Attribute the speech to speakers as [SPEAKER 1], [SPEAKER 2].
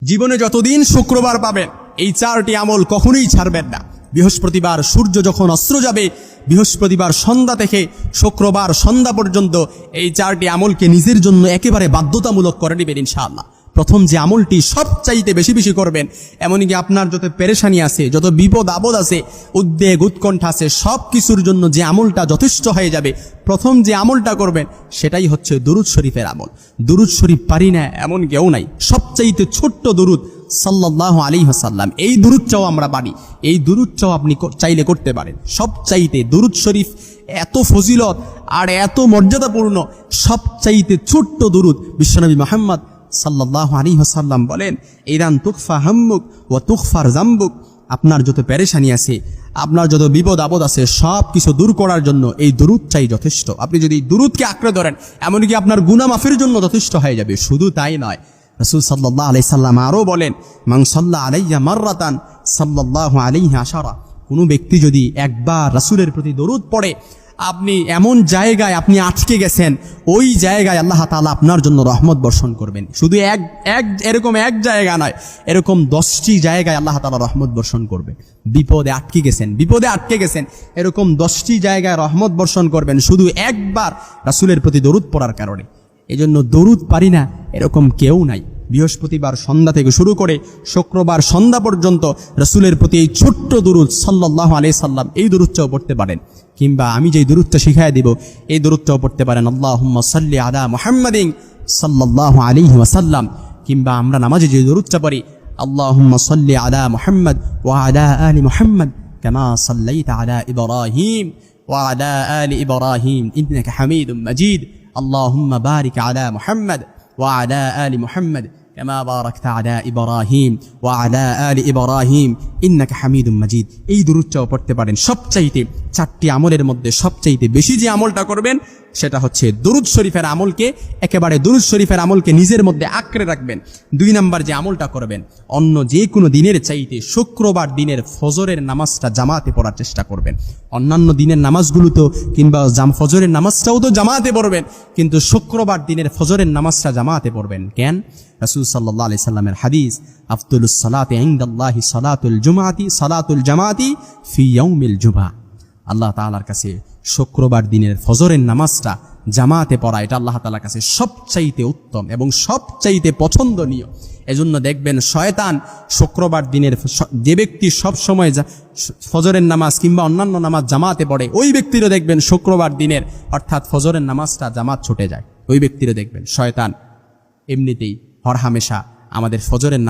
[SPEAKER 1] জীবনে যতদিন শুক্রবার পাবেন এই 4টি আমল কখনোই ছাড়বেন না। বৃহস্পতিবার সূর্য যখন অস্ত যাবে, বৃহস্পতিবার সন্ধ্যা থেকে শুক্রবার সন্ধ্যা পর্যন্ত এই 4টি আমলকে নিজের জন্য একেবারে বাধ্যতামূলক করে নেবেন ইনশাআল্লাহ। প্রথম যে আমলটি সবচাইতে বেশি বেশি করবেন, এমনকি আপনার যত পেরেশানি আছে, যত বিপদ আপদ আছে, উদ্বেগ উৎকণ্ঠা আছে, সব কিছুর জন্য যে আমলটা যথেষ্ট হয়ে যাবে, প্রথম যে আমলটা করবেন সেটাই হচ্ছে দুরুদ শরীফের আমল। দুরুদ শরীফ পারি না এমন কেউ নাই। সবচাইতে ছোট্ট দুরুদ সাল্লাল্লাহু আলাইহি ওয়াসাল্লাম, এই দুরুদটাও আমরা পারি, এই দুরুদটাও আপনি চাইলে করতে পারেন। সবচাইতে দুরুদ শরীফ এত ফজিলত আর এত মর্যাদাপূর্ণ, সবচাইতে ছোট্ট দুরুদ। বিশ্বনবী মুহাম্মদ সাল্লাল্লাহু আলাইহি ওয়াসাল্লাম বলেন, ইদান তুকফা হাম্মুক ওয়া তুগফার যামবুক, আপনার যত পেরেশানি আছে, আপনার যত বিপদ আপদ আছে, সব কিছু দূর করার জন্য এই দুরুদটাই যথেষ্ট। আপনি যদি দুরুদকে আঁকড়ে ধরেন, এমনকি আপনার গুনাহ মাফের জন্য যথেষ্ট হয়ে যাবে। শুধু তাই নয়, রাসূল সাল্লাল্লাহু আলাইহি সাল্লাম আরো বলেন, মান সাল্লা আলাইয়া মাররাতান সাল্লাল্লাহু আলাইহি আশারা, কোনো ব্যক্তি যদি একবার রাসূলের প্রতি দরুদ পড়ে, আপনি এমন জায়গায় আপনি আটকে গেছেন, ওই জায়গায় আল্লাহ তাআলা আপনার জন্য রহমত বর্ষণ করবেন। শুধু এরকম এক জায়গা নয়, এরকম 10টি জায়গায় আল্লাহ তাআলা রহমত বর্ষণ করবে। বিপদে আটকে গেছেন, এরকম 10টি জায়গায় রহমত বর্ষণ করবেন শুধু একবার রাসূলের প্রতি দরুদ পড়ার কারণে। এজন্য দরুদ পারি না এরকম কেউ নাই। বৃহস্পতিবার সন্ধ্যা থেকে শুরু করে শুক্রবার সন্ধ্যা পর্যন্ত রাসূলের প্রতি এই ছোট্ট দুরুদ সাল্লাল্লাহু আলাইহি সাল্লাম, এই দুরুদটাও পড়তে পারেন। কিংবা আমি যেই দুরুদটা শিখাই দিব এই দুরুদটাও পড়তে পারেন, আল্লাহুম্মা সাল্লি আলা মুহাম্মাদিন সাল্লাল্লাহু আলাইহি ওয়াসাল্লাম। কিংবা আমরা নামাজে যে দুরুদটা পড়ি, আল্লাহুম্মা সাল্লি আলা মুহাম্মাদ ওয়া আলা আলি মুহাম্মাদ কামা সাল্লাইতা আলা ইব্রাহিম ওয়া আলা আলি ইব্রাহিম ইন্নাকা হামিদুম মাজিদ, আল্লাহুম্মা বারিক আলা মুহাম্মাদ ওয়া আলা আলি মুহাম্মাদ কামা বারাকতা আলা ইব্রাহিম ওয়া আলা আলি ইব্রাহিম ইন্নাকা হামিদুম মাজিদ। এই দুরূদটাও পড়তে পারেন। সবচাইতে 4টি আমলের মধ্যে সবচাইতে বেশি যে আমলটা করবেন সেটা হচ্ছে দুরূদ শরীফের আমলকে, একেবারে দুরূদ শরীফের আমলকে নিজের মধ্যে আঁকড়ে রাখবেন। 2 নাম্বার যে আমলটা করবেন, অন্য যে কোনো দিনের চাইতে শুক্রবার দিনের ফজরের নামাজটা জামাতে পড়ার চেষ্টা করবেন। অন্যান্য দিনের নামাজগুলো তো কিংবা ফজরের নামাজটাও তো জামাতে পড়বেন, কিন্তু শুক্রবার দিনের ফজরের নামাজটা জামাতে পড়বেন। কেন? রাসূল সাল্লাল্লাহু আলাইহি সাল্লামের হাদিস, আফদলুস সালাতি ইনদাল্লাহি সালাতুল জামাতি ফি ইয়াউমিল জুমআ। আল্লাহ তাআলার কাছে শুক্রবার দিনের ফজরের নামাজটা জামাতে পড়া, এটা আল্লাহ তাআলার কাছে সবচাইতে উত্তম এবং সবচাইতে পছন্দনীয়। এজন্য দেখবেন শয়তান শুক্রবার দিনের যে ব্যক্তি সব সময় ফজরের নামাজ কিংবা অন্যান্য নামাজ জামাতে পড়ে, ওই ব্যক্তিরও দেখবেন শুক্রবার দিনের অর্থাৎ ফজরের নামাজটা জামাত ছুটে যায়। ওই ব্যক্তিরও দেখবেন শয়তান এমনিতেই হরহামেশা আমাদের ফজরের